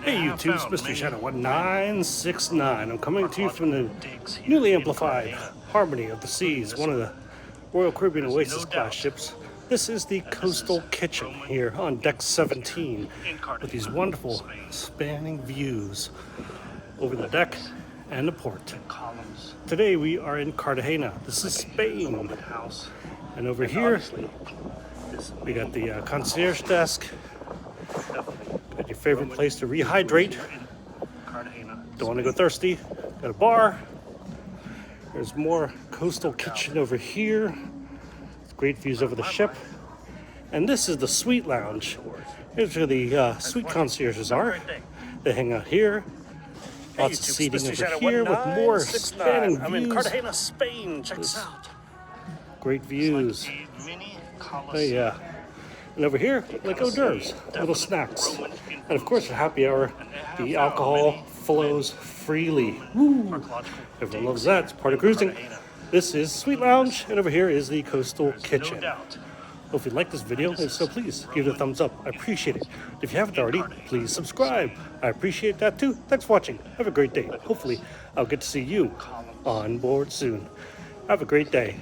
Hey YouTube, it's Mr. Shadow 1969. I'm coming to you from the newly amplified Harmony of the Seas, one of the Royal Caribbean Oasis class ships. This is the Coastal Kitchen here on deck 17 with these wonderful spanning views over the deck and the port. Today we are in Cartagena. This is Spain. And over here we got the concierge desk. Got your favorite place to rehydrate. Don't want to go thirsty. Got a bar. There's more Coastal Kitchen over here. Great views over the ship. And this is the Suite Lounge. Here's where the suite concierges are. They hang out here. Lots of seating over here with more spanning views. I'm in Cartagena, Spain. Check this out. Great views. Oh yeah. And over here, like hors d'oeuvres, little snacks. And of course, for happy hour, the alcohol flows freely. Woo! Everyone loves that. It's part of cruising. This is Suite Lounge, and over here is the Coastal Kitchen. Hope you like this video. If so, please give it a thumbs up. I appreciate it. If you haven't already, please subscribe. I appreciate that too. Thanks for watching. Have a great day. Hopefully, I'll get to see you on board soon. Have a great day.